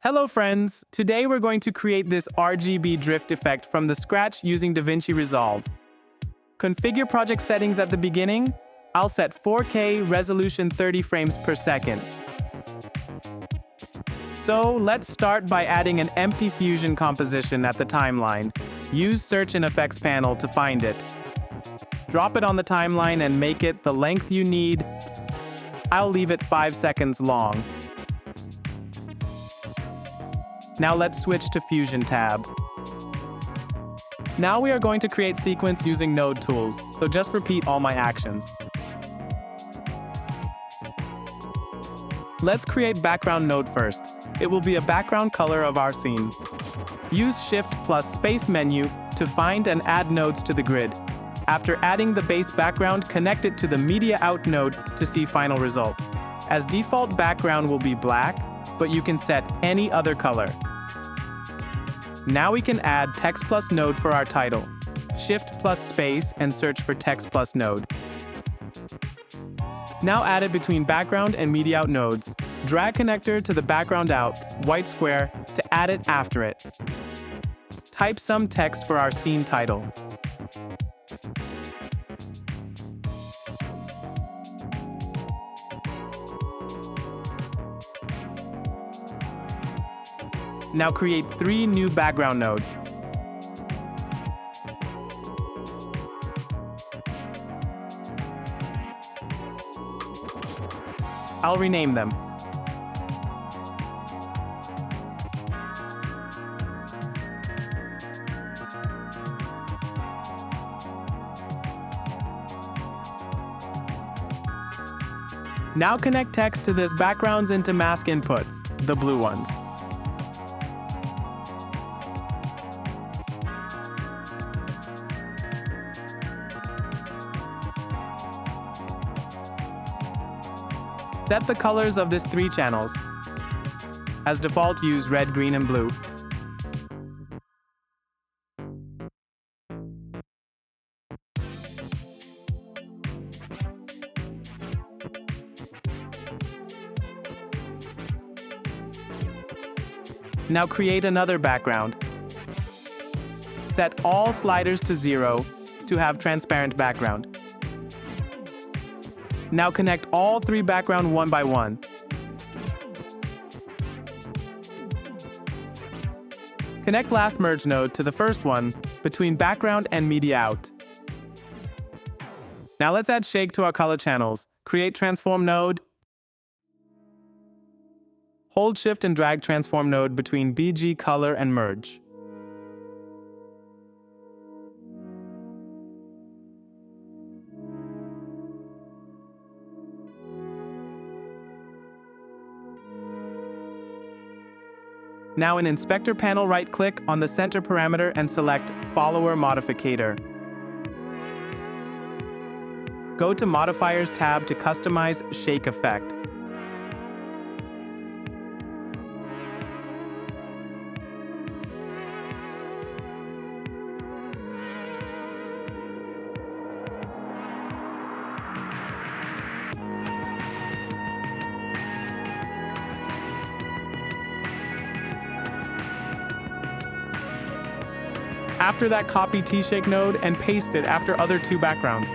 Hello friends! Today we're going to create this RGB drift effect from the scratch using DaVinci Resolve. Configure project settings at the beginning. I'll set 4K resolution 30 frames per second. So let's start by adding an empty fusion composition at the timeline. Use Search in Effects panel to find it. Drop it on the timeline and make it the length you need. I'll leave it 5 seconds long. Now let's switch to Fusion tab. Now we are going to create sequence using node tools, so just repeat all my actions. Let's create background node first. It will be a background color of our scene. Use Shift plus Space menu to find and add nodes to the grid. After adding the base background, connect it to the Media Out node to see final result. As default, background will be black, but you can set any other color. Now we can add text plus node for our title. Shift plus space and search for text plus node. Now add it between background and media out nodes. Drag connector to the background out, white square, to add it after it. Type some text for our scene title. Now create 3 new background nodes. I'll rename them. Now connect text to this backgrounds into mask inputs, the blue ones. Set the colors of these 3 channels. As default, use red, green, and blue. Now create another background. Set all sliders to 0 to have transparent background. Now connect all 3 background one by one. Connect last merge node to the first one between background and media out. Now let's add shake to our color channels. Create transform node. Hold shift and drag transform node between BG color and merge. Now in Inspector panel, right-click on the center parameter and select Follower Modificator. Go to Modifiers tab to customize Shake Effect. After that, copy T-Shake node and paste it after other 2 backgrounds.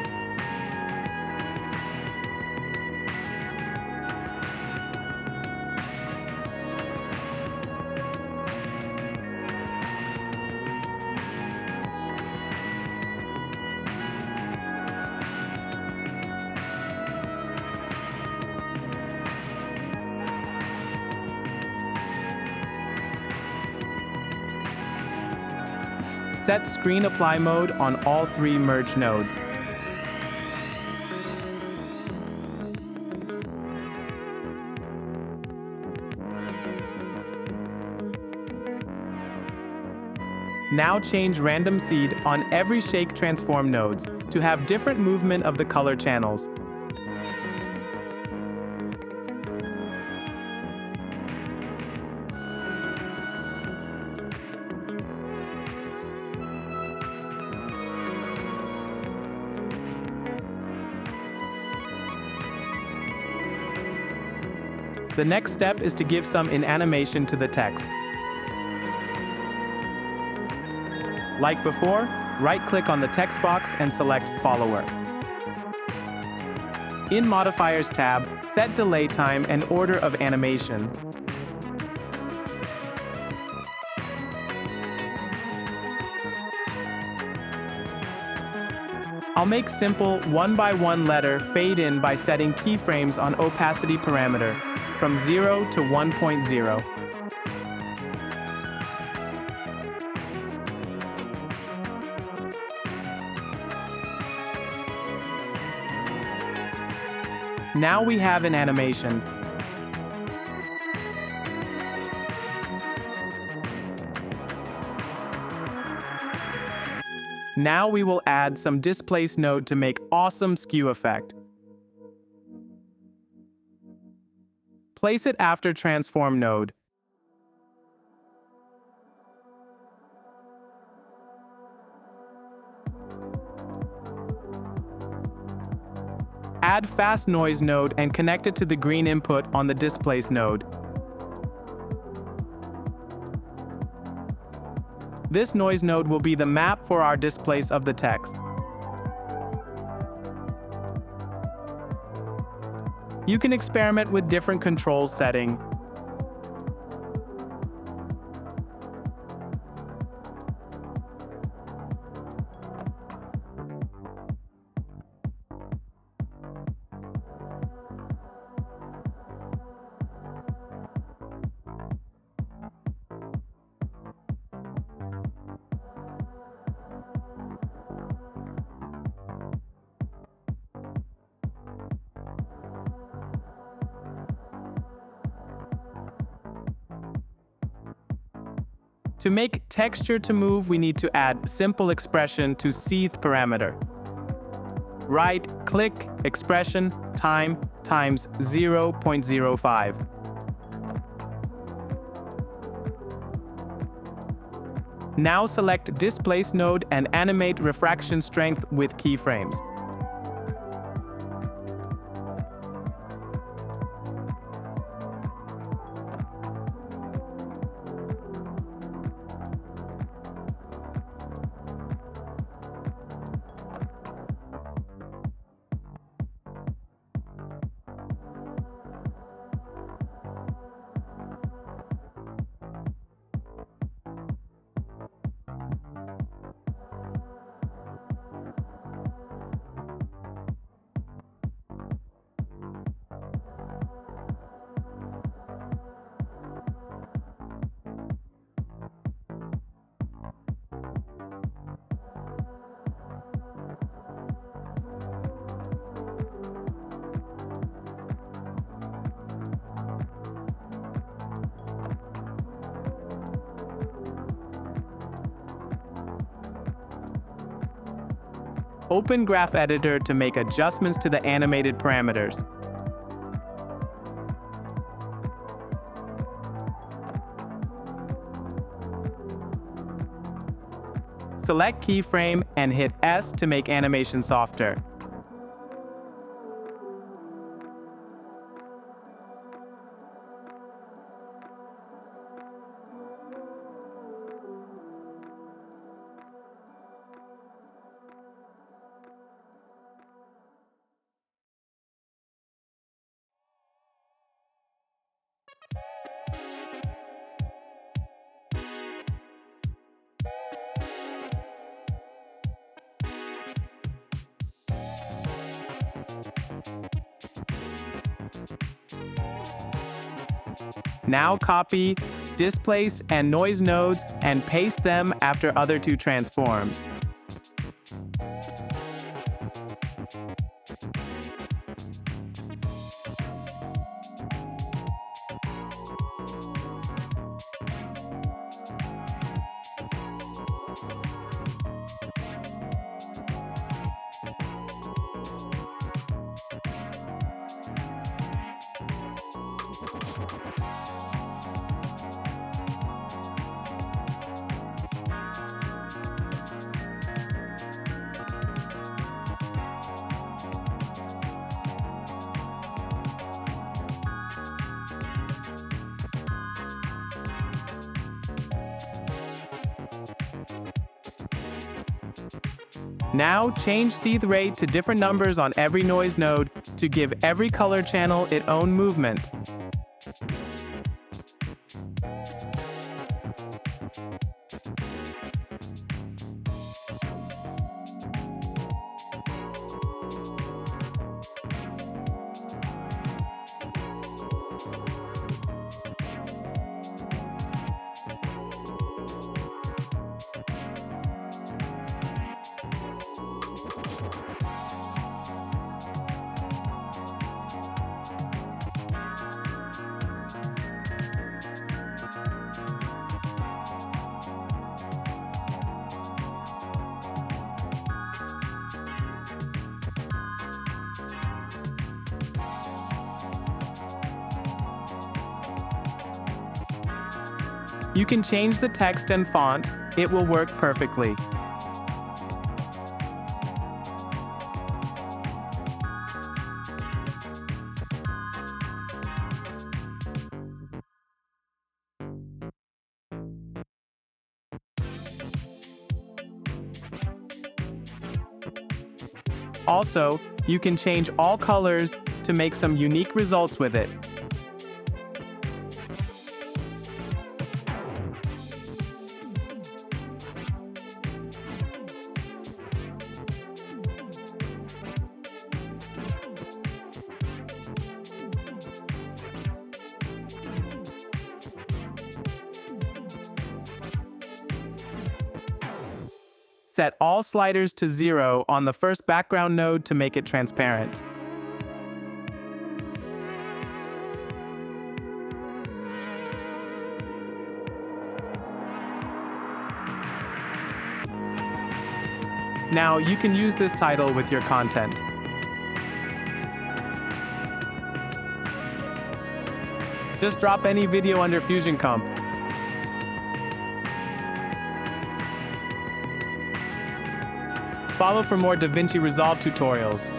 Set Screen Apply mode on all 3 merge nodes. Now change Random Seed on every Shake Transform nodes to have different movement of the color channels. The next step is to give some animation to the text. Like before, right-click on the text box and select Follower. In Modifiers tab, set delay time and order of animation. I'll make simple one-by-one letter fade in by setting keyframes on opacity parameter from 0 to 1.0. Now we have an animation. Now we will add some displace node to make awesome skew effect. Place it after transform node. Add fast noise node and connect it to the green input on the displace node. This noise node will be the map for our displace of the text. You can experiment with different control settings. To make texture to move, we need to add simple expression to seeth parameter. Right-click expression time times 0.05. Now select displace node and animate refraction strength with keyframes. Open Graph Editor to make adjustments to the animated parameters. Select Keyframe and hit S to make animation softer. Now copy, displace, and noise nodes and paste them after other two transforms. Now change seethe rate to different numbers on every noise node to give every color channel its own movement. You can change the text and font. It will work perfectly. Also, you can change all colors to make some unique results with it. Set all sliders to 0 on the first background node to make it transparent. Now you can use this title with your content. Just drop any video under Fusion Comp. Follow for more DaVinci Resolve tutorials.